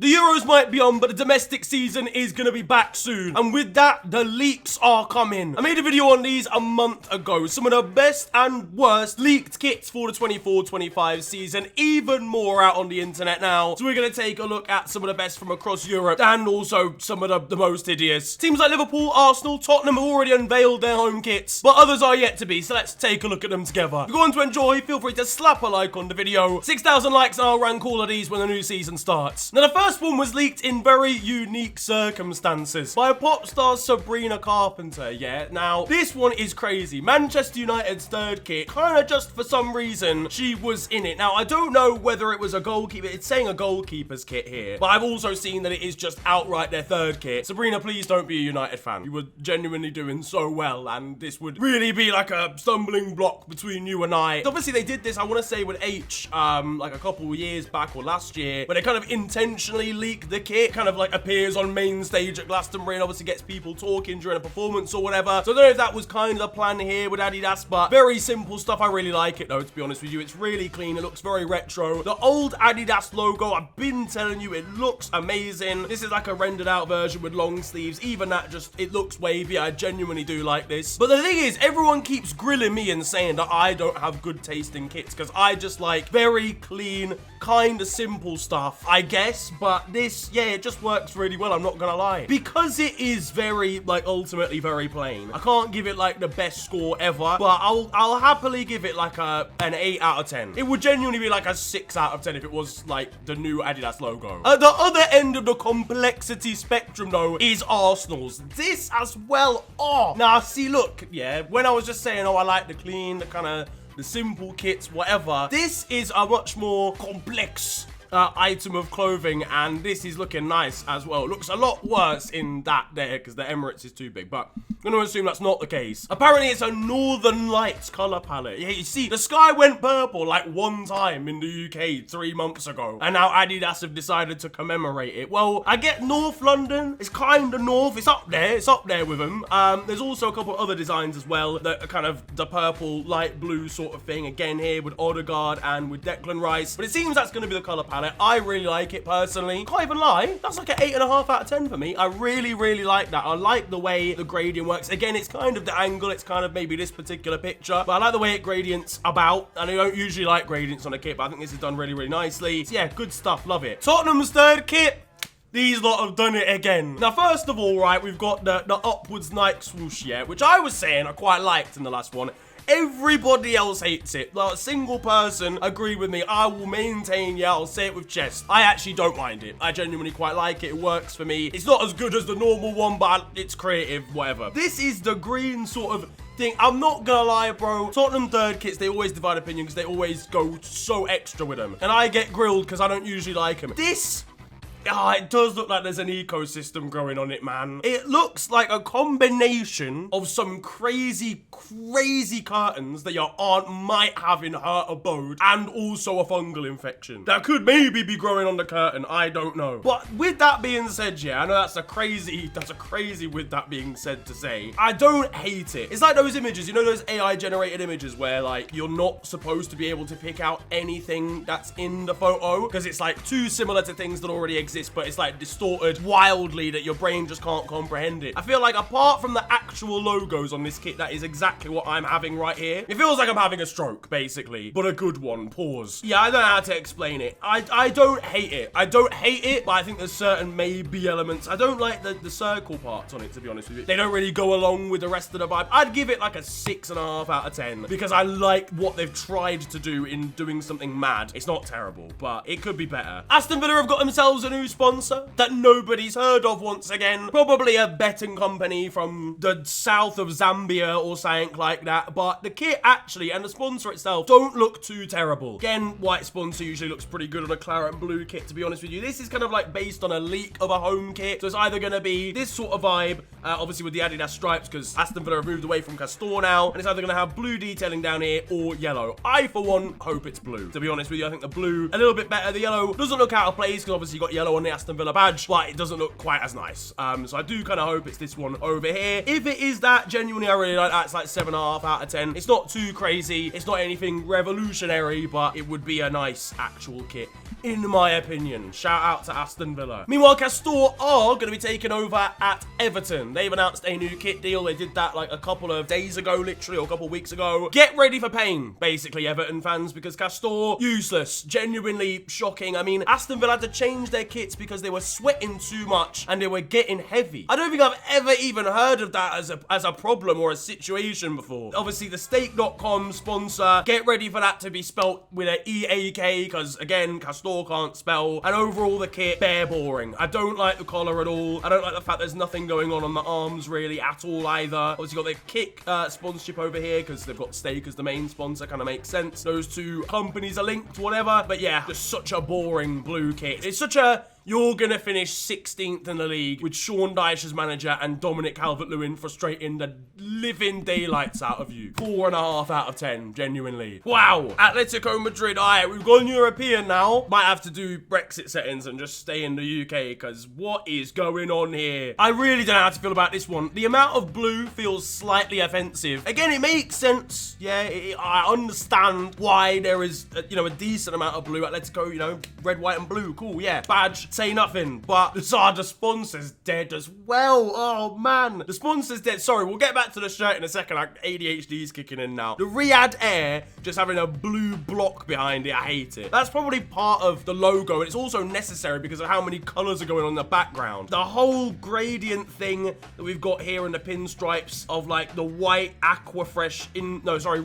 The Euros might be on, but the domestic season is going to be back soon. And with that, the leaks are coming. I made a video on these a month ago. Some of the best and worst leaked kits for the 24-25 season. Even more out on the internet now. So we're going to take a look at some of the best from across Europe and also some of the most hideous. Teams like Liverpool, Arsenal, Tottenham have already unveiled their home kits, but others are yet to be. So let's take a look at them together. If you're going to enjoy, feel free to slap a like on the video. 6,000 likes and I'll rank all of these when the new season starts. Now the first one was leaked in very unique circumstances by pop star Sabrina Carpenter, yeah? Now, this one is crazy. Manchester United's third kit, kind of just for some reason, she was in it. Now, I don't know whether it was a goalkeeper. It's saying a goalkeeper's kit here, but I've also seen that it is just outright their third kit. Sabrina, please don't be a United fan. You were genuinely doing so well, and this would really be like a stumbling block between you and I. Obviously, they did this, I want to say, with H, like a couple of years back or last year, where they kind of intentionally leak the kit, kind of like appears on main stage at Glastonbury and obviously gets people talking during a performance or whatever. So I don't know if that was kind of the plan here with Adidas, but very simple stuff. I really like it though, to be honest with you. It's really clean. It looks very retro. The old Adidas logo, I've been telling you, it looks amazing. This is like a rendered out version with long sleeves. Even that, just, it looks wavy. I genuinely do like this. But the thing is, everyone keeps grilling me and saying that I don't have good taste in kits because I just like very clean, kind of simple stuff, I guess. But this, yeah, it just works really well, I'm not gonna lie. Because it is very, like, ultimately very plain, I can't give it, like, the best score ever, but I'll happily give it, like, an 8 out of 10. It would genuinely be, like, a 6 out of 10 if it was, like, the new Adidas logo. At the other end of the complexity spectrum, though, is Arsenal's. This as well, oh! Now, see, look, yeah, when I was just saying, oh, I like the clean, the kind of, the simple kits, whatever, this is a much more complex item of clothing, and this is looking nice as well. It looks a lot worse in that there because the Emirates is too big, but I'm gonna assume that's not the case. Apparently it's a Northern Lights color palette. Yeah, you see, the sky went purple like one time in the UK 3 months ago, and now Adidas have decided to commemorate it. Well, I get North London. It's kind of north. It's up there with them. There's also a couple other designs as well that are kind of the purple, light blue sort of thing. Again here with Odegaard and with Declan Rice, but it seems that's gonna be the color palette. I really like it personally. Can't even lie, that's like an 8.5 out of 10 for me. I really, really like that. I like the way the gradient works. Again, it's kind of the angle. It's kind of maybe this particular picture, but I like the way it gradients about, and I don't usually like gradients on a kit, but I think this is done really, really nicely. So yeah, good stuff. Love it. Tottenham's third kit. These lot have done it again. Now, first of all, right, we've got the upwards Nike swoosh, yeah, which I was saying I quite liked in the last one. Everybody else hates it. Like, a single person agreed with me. I will maintain, yeah, I'll say it with chest, I actually don't mind it. I genuinely quite like it. It works for me. It's not as good as the normal one, but it's creative, whatever. This is the green sort of thing. I'm not gonna lie, bro. Tottenham third kits, they always divide opinion because they always go so extra with them. And I get grilled because I don't usually like them. This... it does look like there's an ecosystem growing on it, man. It looks like a combination of some crazy, crazy curtains that your aunt might have in her abode and also a fungal infection that could maybe be growing on the curtain. I don't know. But with that being said, yeah, I know that's a crazy with that being said to say. I don't hate it. It's like those images, you know, those AI generated images where like you're not supposed to be able to pick out anything that's in the photo because it's like too similar to things that already exist, but it's like distorted wildly that your brain just can't comprehend it. I feel like apart from the actual logos on this kit, that is exactly what I'm having right here. It feels like I'm having a stroke, basically, but a good one. Pause. Yeah, I don't know how to explain it. I don't hate it. I don't hate it, but I think there's certain maybe elements. I don't like the circle parts on it, to be honest with you. They don't really go along with the rest of the vibe. I'd give it like a 6.5 out of 10 because I like what they've tried to do in doing something mad. It's not terrible, but it could be better. Aston Villa have got themselves a new sponsor that nobody's heard of once again. Probably a betting company from the south of Zambia or something like that. But the kit actually and the sponsor itself don't look too terrible. Again, white sponsor usually looks pretty good on a claret and blue kit, to be honest with you. This is kind of like based on a leak of a home kit. So it's either going to be this sort of vibe, obviously with the Adidas stripes because Aston Villa have moved away from Castor now. And it's either going to have blue detailing down here or yellow. I, for one, hope it's blue. To be honest with you, I think the blue a little bit better. The yellow doesn't look out of place because obviously you got yellow yellow on the Aston Villa badge, but it doesn't look quite as nice. So I do kind of hope it's this one over here. If it is that, genuinely, I really like that. It's like 7.5 out of 10. It's not too crazy. It's not anything revolutionary, but it would be a nice actual kit, in my opinion. Shout out to Aston Villa. Meanwhile, Castor are going to be taking over at Everton. They've announced a new kit deal. They did that like a couple of days ago, literally, or a couple of weeks ago. Get ready for pain, basically, Everton fans, because Castor, useless. Genuinely shocking. I mean, Aston Villa had to change their kits because they were sweating too much and they were getting heavy. I don't think I've ever even heard of that as a problem or a situation before. Obviously, the stake.com sponsor, get ready for that to be spelt with an EAK, because again, Castor can't spell. And overall, the kit, bare boring. I don't like the collar at all. I don't like the fact there's nothing going on the arms really at all either. Obviously, got their kick sponsorship over here because they've got Stake as the main sponsor. Kind of makes sense. Those two companies are linked, whatever. But yeah, just such a boring blue kit. It's such a... You're going to finish 16th in the league with Sean Dyche as manager and Dominic Calvert-Lewin frustrating the living daylights out of you. 4.5 out of 10, genuinely. Wow. Atletico Madrid. All right, we've gone European now. Might have to do Brexit settings and just stay in the UK, because what is going on here? I really don't know how to feel about this one. The amount of blue feels slightly offensive. Again, it makes sense. Yeah, I understand why there is, a decent amount of blue. Atletico, red, white, and blue. Cool, yeah. Badge. Say nothing, but the sponsor's dead as well. Oh man, the sponsor's dead. Sorry, we'll get back to the shirt in a second. Like, ADHD's kicking in now. The Riyadh Air just having a blue block behind it. I hate it. That's probably part of the logo, and it's also necessary because of how many colors are going on in the background. The whole gradient thing that we've got here in the pinstripes of like the white Aquafresh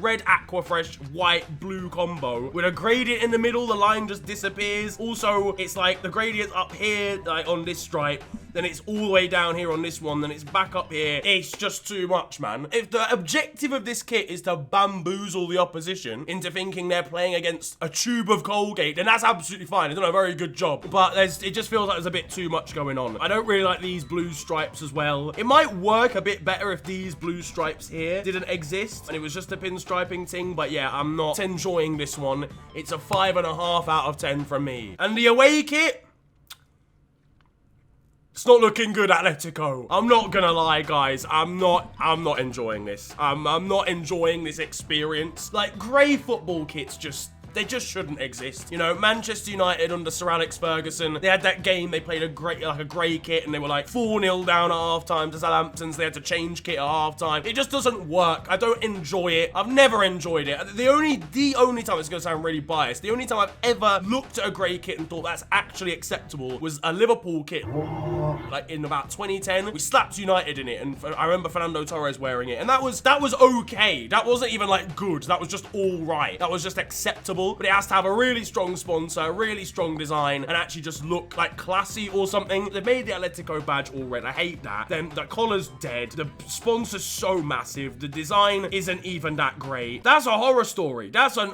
red Aquafresh white blue combo with a gradient in the middle. The line just disappears. Also, it's like the gradient's up here, like on this stripe, then it's all the way down here on this one, then it's back up here. It's just too much, man. If the objective of this kit is to bamboozle the opposition into thinking they're playing against a tube of Colgate, then that's absolutely fine. They've done a very good job, but it just feels like there's a bit too much going on. I don't really like these blue stripes as well. It might work a bit better if these blue stripes here didn't exist and it was just a pinstriping thing, but yeah, I'm not enjoying this one. It's a 5.5 out of 10 from me. And the away kit, it's not looking good, Atletico. I'm not gonna lie, guys. I'm not enjoying this. I'm not enjoying this experience. Like, grey football kits they just shouldn't exist. Manchester United under Sir Alex Ferguson, they had that game, they played a grey kit, and they were like 4-0 down at halftime to Southampton's. They had to change kit at halftime. It just doesn't work. I don't enjoy it. I've never enjoyed it. The only time, it's gonna sound really biased, the only time I've ever looked at a grey kit and thought that's actually acceptable was a Liverpool kit. Like in about 2010, we slapped United in it, and I remember Fernando Torres wearing it, and that was okay. That wasn't even like good. That was just all right. That was just acceptable. But it has to have a really strong sponsor, a really strong design, and actually just look like classy or something. They've made the Atletico badge all red. I hate that. Then the collar's dead. The sponsor's so massive. The design isn't even that great. That's a horror story. That's an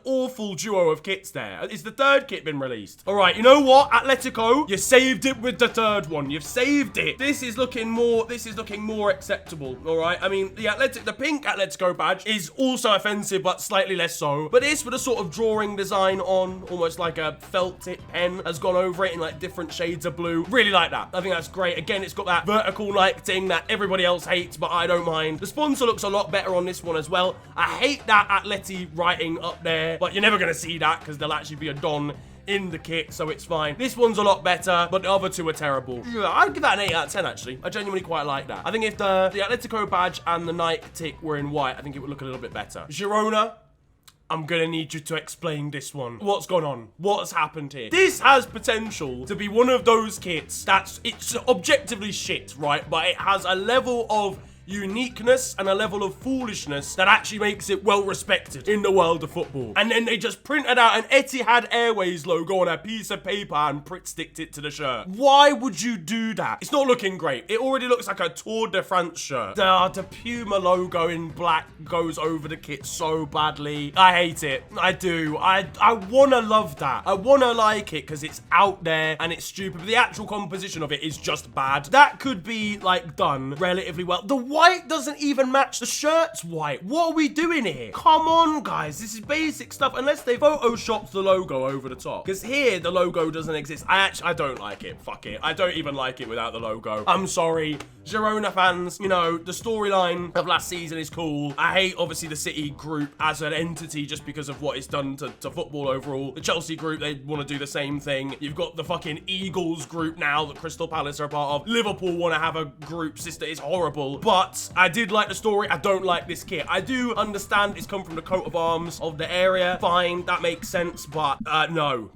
awful duo of kits there. Is the third kit been released? All right, you know what, Atletico? You saved it with the third one. You've saved it. This is looking more acceptable. All right. I mean, the pink Atletico badge is also offensive, but slightly less so. But this with a sort of drawing design on, almost like a felt tip pen has gone over it in like different shades of blue. Really like that. I think that's great. Again, it's got that vertical like thing that everybody else hates, but I don't mind. The sponsor looks a lot better on this one as well. I hate that Atleti writing up there, but you're never going to see that because there'll actually be a Don in the kit, so it's fine. This one's a lot better, but the other two are terrible. I'd give that an 8 out of 10, actually. I genuinely quite like that. I think if the Atletico badge and the Nike tick were in white, I think it would look a little bit better. Girona, I'm gonna need you to explain this one. What's gone on? What's happened here? This has potential to be one of those kits it's objectively shit, right? But it has a level of uniqueness and a level of foolishness that actually makes it well respected in the world of football. And then they just printed out an Etihad Airways logo on a piece of paper and sticked it to the shirt. Why would you do that? It's not looking great. It already looks like a Tour de France shirt. The Puma logo in black goes over the kit so badly. I hate it. I do. I want to love that. I want to like it because it's out there and it's stupid, but the actual composition of it is just bad. That could be like done relatively well. The white doesn't even match the shirt's white. What are we doing here? Come on, guys. This is basic stuff, unless they photoshopped the logo over the top. Because here, the logo doesn't exist. I don't like it. Fuck it. I don't even like it without the logo. I'm sorry. Girona fans, you know, the storyline of last season is cool. I hate, obviously, the City group as an entity just because of what it's done to football overall. The Chelsea group, they want to do the same thing. You've got the fucking Eagles group now that Crystal Palace are a part of. Liverpool want to have a group sister. It's horrible. But I did like the story. I don't like this kit. I do understand it's come from the coat of arms of the area. Fine, that makes sense. But no,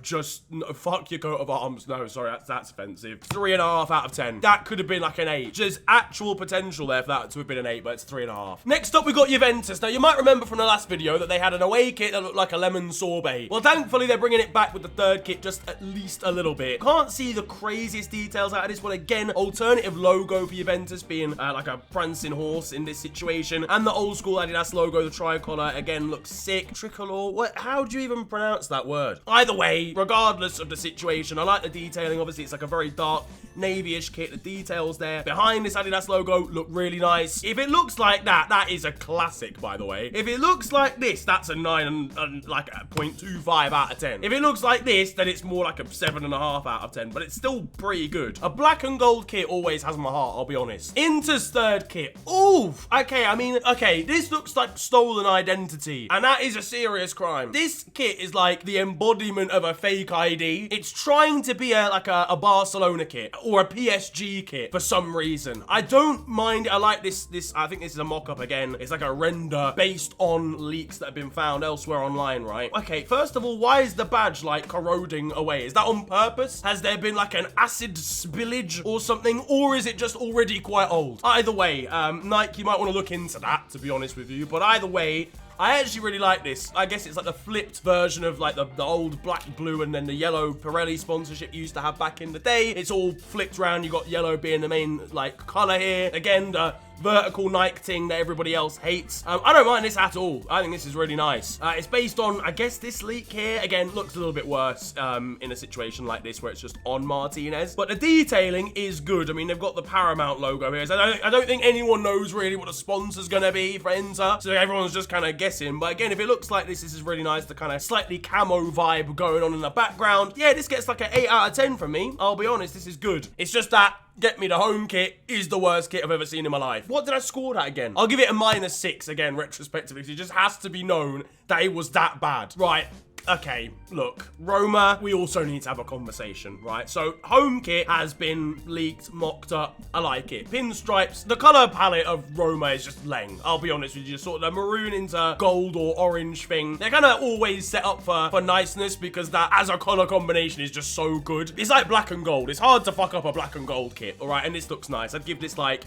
just no, fuck your coat of arms. No, sorry, that's offensive. 3.5 out of 10. That could have been like an 8. There's actual potential there for that to have been an 8, but it's 3.5. Next up, we got Juventus. Now, you might remember from the last video that they had an away kit that looked like a lemon sorbet. Well, thankfully, they're bringing it back with the third kit just at least a little bit. Can't see the craziest details out of this one. Again, alternative logo for Juventus being like a prancing horse in this situation. And the old school Adidas logo, the tricolor, again, looks sick. Tricolor, what? How do you even pronounce that word? Either way, regardless of the situation, I like the detailing. Obviously, it's like a very dark navy-ish kit. The details there behind this Adidas logo look really nice. If it looks like that, that is a classic, by the way. If it looks like this, that's a 9 and like a 0.25 out of 10. If it looks like this, then it's more like a 7.5 out of 10, but it's still pretty good. A black and gold kit always has my heart, I'll be honest. Inter's third kit. Oof. Okay, I mean, okay, this looks like stolen identity, and that is a serious crime. This kit is like the embodiment of a fake ID. It's trying to be like a Barcelona kit or a PSG kit for some reason. I don't mind it. I like this. I think this is a mock-up again. It's like a render based on leaks that have been found elsewhere online, right? Okay, first of all, why is the badge like corroding away? Is that on purpose? Has there been like an acid spillage or something? Or is it just already quite old? Either way, Nike, you might want to look into that, to be honest with you. But either way, I actually really like this. I guess it's like the flipped version of like the old black, blue, and then the yellow Pirelli sponsorship you used to have back in the day. It's all flipped around. You got yellow being the main like color here. Again, the vertical Nike thing that everybody else hates. I don't mind this at all. I think this is really nice. It's based on, I guess, this leak here. Again, looks a little bit worse in a situation like this where it's just on Martinez. But the detailing is good. I mean, they've got the Paramount logo here. So I don't think anyone knows really what the sponsor's going to be for Inter. So everyone's just kind of guessing. But again, if it looks like this is really nice. The kind of slightly camo vibe going on in the background. Yeah, this gets like an 8 out of 10 from me. I'll be honest, this is good. It's just that get me the home kit is the worst kit I've ever seen in my life. What did I score that again? I'll give it a -6 again, retrospectively, because it just has to be known that it was that bad. Right. Okay, look, Roma, we also need to have a conversation, right? So, home kit has been leaked, mocked up. I like it. Pinstripes. The color palette of Roma is just lame. I'll be honest with you. Sort of the maroon into gold or orange thing. They're kind of always set up for niceness because that as a color combination is just so good. It's like black and gold. It's hard to fuck up a black and gold kit, all right? And this looks nice. I'd give this like,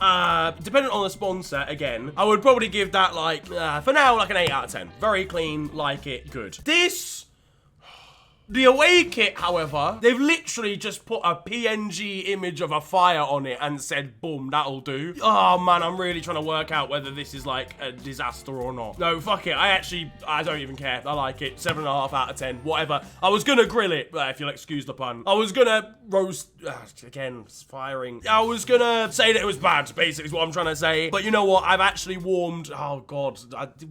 depending on the sponsor, again, I would probably give that like, for now, like an 8 out of 10. Very clean, like it, good. The away kit, however, they've literally just put a PNG image of a fire on it and said, boom, that'll do. Oh, man, I'm really trying to work out whether this is, like, a disaster or not. No, fuck it. I don't even care. I like it. 7.5 out of 10. Whatever. I was gonna grill it, if you'll excuse the pun. I was gonna roast... again, it's firing. I was gonna say that it was bad, basically, is what I'm trying to say. But you know what? I've actually warmed... Oh, God.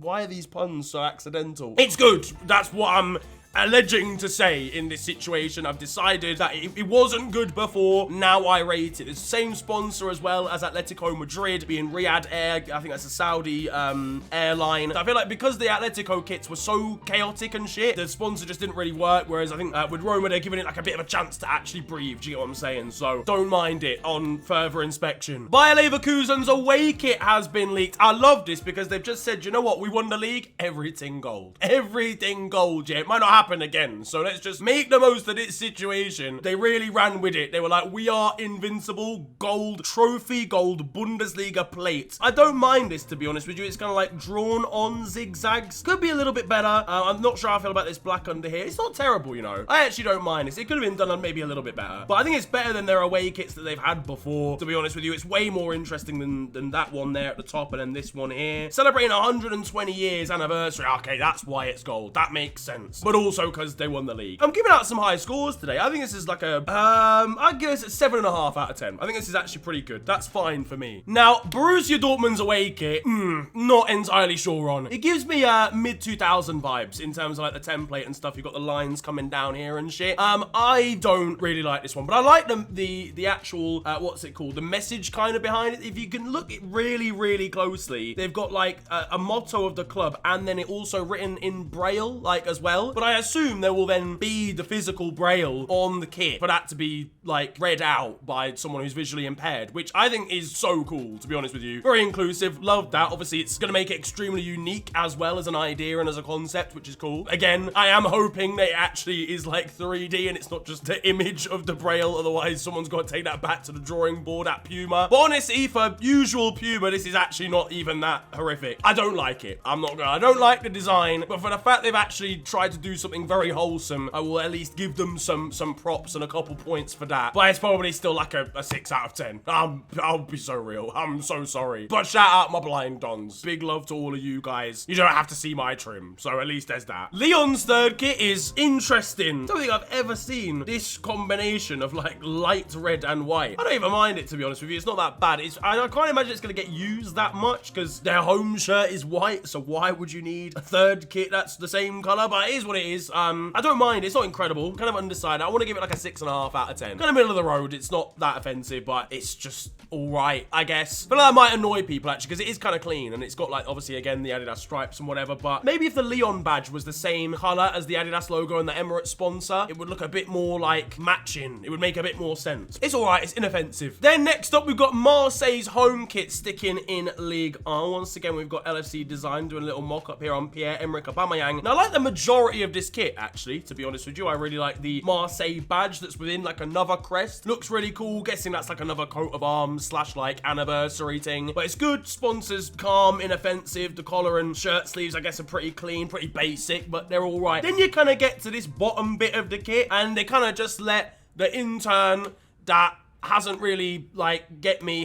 Why are these puns so accidental? It's good. That's what I'm alleging to say in this situation. I've decided that it wasn't good before. Now I rate it. It's the same sponsor as well as Atletico Madrid, being Riyadh Air. I think that's a Saudi airline. I feel like because the Atletico kits were so chaotic and shit, the sponsor just didn't really work. Whereas I think with Roma, they're giving it like a bit of a chance to actually breathe. Do you get what I'm saying? So don't mind it on further inspection. Bayer Leverkusen's away kit has been leaked. I love this because they've just said, you know what? We won the league. Everything gold. Everything gold, yeah. It might not happen again, so let's just make the most of this situation. They really ran with it. They were like, we are invincible. Gold trophy, gold Bundesliga plate. I don't mind this, to be honest with you. It's kind of like drawn on zigzags. Could be a little bit better. I'm not sure how I feel about this black under here. It's not terrible, you know. I actually don't mind this. It could have been done maybe a little bit better, but I think it's better than their away kits that they've had before, to be honest with you. It's way more interesting than that one there at the top and then this one here. Celebrating 120 years anniversary. Okay, that's why it's gold. That makes sense. But also also because they won the league. I'm giving out some high scores today. I think this is like a, I'd give this a 7.5 out of 10. I think this is actually pretty good. That's fine for me. Now, Borussia Dortmund's away kit, not entirely sure on. It gives me mid-2000 vibes in terms of like the template and stuff. You've got the lines coming down here and shit. I don't really like this one, but I like the actual, what's it called? The message kind of behind it. If you can look it really, really closely, they've got like a motto of the club, and then it also written in Braille, like as well. But I assume there will then be the physical Braille on the kit for that to be like read out by someone who's visually impaired, which I think is so cool, to be honest with you. Very inclusive, love that. Obviously, it's going to make it extremely unique as well as an idea and as a concept, which is cool. Again, I am hoping that it actually is like 3D and it's not just the image of the Braille, otherwise someone's got to take that back to the drawing board at Puma. But honestly, for usual Puma, this is actually not even that horrific. I don't like it. I don't like the design, but for the fact they've actually tried to do something very wholesome, I will at least give them some props and a couple points for that. But it's probably still like a 6 out of 10. I'll be so real. I'm so sorry. But shout out my blind dons. Big love to all of you guys. You don't have to see my trim, so at least there's that. Lyon's third kit is interesting. I don't think I've ever seen this combination of like light red and white. I don't even mind it, to be honest with you. It's not that bad. I can't imagine it's going to get used that much because their home shirt is white, so why would you need a third kit that's the same color? But it is what it is. I don't mind. It's not incredible. Kind of undecided. I want to give it like a 6.5 out of 10. Kind of middle of the road. It's not that offensive, but it's just all right, I guess. But that might annoy people actually because it is kind of clean and it's got like obviously again the Adidas stripes and whatever. But maybe if the Lyon badge was the same color as the Adidas logo and the Emirates sponsor, it would look a bit more like matching. It would make a bit more sense. It's all right. It's inoffensive. Then next up, we've got Marseille's home kit sticking in Ligue 1. Once again, we've got LFC Design doing a little mock-up here on Pierre-Emerick Aubameyang. Now, I like the majority of this kit, actually, to be honest with you. I really like the Marseille badge that's within, like, another crest. Looks really cool. Guessing that's, like, another coat of arms / like, anniversary thing. But it's good. Sponsors, calm, inoffensive. The collar and shirt sleeves, I guess, are pretty clean, pretty basic, but they're all right. Then you kind of get to this bottom bit of the kit, and they kind of just let the intern that hasn't really, like,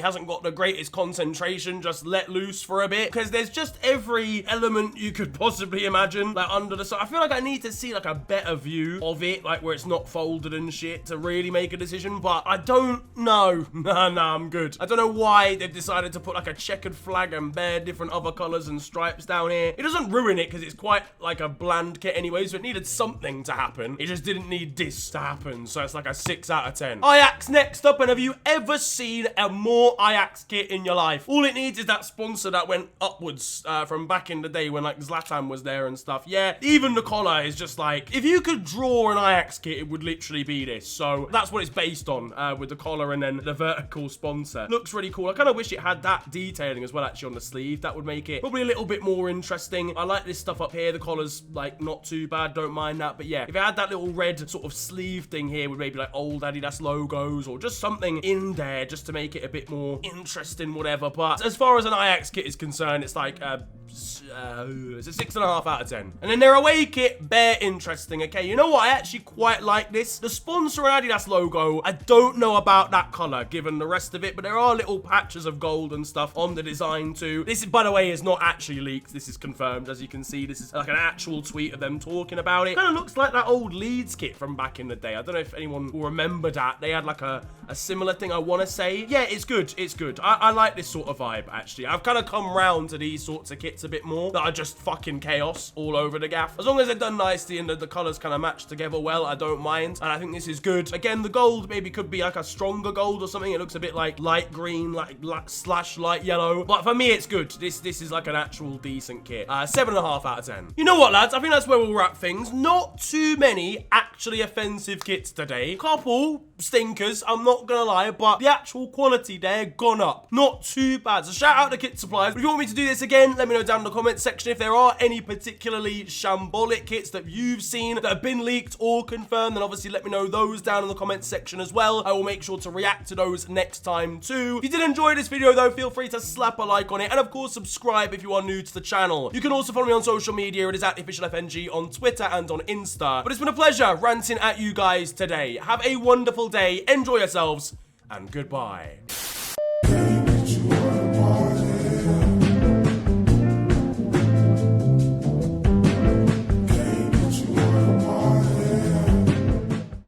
hasn't got the greatest concentration, just let loose for a bit, because there's just every element you could possibly imagine, like, under the... So I feel like I need to see, like, a better view of it, like, where it's not folded and shit to really make a decision, but I don't know. Nah, I'm good. I don't know why they've decided to put, like, a checkered flag and bare different other colors and stripes down here. It doesn't ruin it, because it's quite, like, a bland kit anyway, so it needed something to happen. It just didn't need this to happen, so it's like a 6 out of 10. Ajax next up, and have you ever seen a more Ajax kit in your life? All it needs is that sponsor that went upwards from back in the day when like Zlatan was there and stuff. Yeah, even the collar is just like, if you could draw an Ajax kit, it would literally be this. So that's what it's based on with the collar and then the vertical sponsor. Looks really cool. I kind of wish it had that detailing as well actually on the sleeve. That would make it probably a little bit more interesting. I like this stuff up here. The collar's like not too bad. Don't mind that. But yeah, if it had that little red sort of sleeve thing here with maybe like old Adidas logos or just something in there just to make it a bit more interesting, whatever. But as far as an Ajax kit is concerned, it's like it's a 6.5 out of 10. And then their away kit, bare interesting. Okay, you know what? I actually quite like this. The sponsor and Adidas logo, I don't know about that color given the rest of it, but there are little patches of gold and stuff on the design too. This is, by the way, is not actually leaked. This is confirmed. As you can see, this is like an actual tweet of them talking about it. Kind of looks like that old Leeds kit from back in the day. I don't know if anyone will remember that. They had like a similar thing, I want to say. Yeah, it's good. It's good. I like this sort of vibe, actually. I've kind of come round to these sorts of kits a bit more that are just fucking chaos all over the gaff. As long as they're done nicely and the colors kind of match together well, I don't mind. And I think this is good. Again, the gold maybe could be like a stronger gold or something. It looks a bit like light green, like / light yellow. But for me, it's good. This is like an actual decent kit. 7.5 out of 10. You know what, lads? I think that's where we'll wrap things. Not too many actually offensive kits today. Couple stinkers, I'm not gonna lie, but the actual quality there gone up. Not too bad. So shout out to Kit Supplies. If you want me to do this again, let me know down in the comments section if there are any particularly shambolic kits that you've seen that have been leaked or confirmed. Then obviously let me know those down in the comments section as well. I will make sure to react to those next time too. If you did enjoy this video though, feel free to slap a like on it, and of course subscribe if you are new to the channel. You can also follow me on social media. It is at @officialfng on Twitter and on Insta. But it's been a pleasure ranting at you guys today. Have a wonderful day, enjoy yourselves, and goodbye.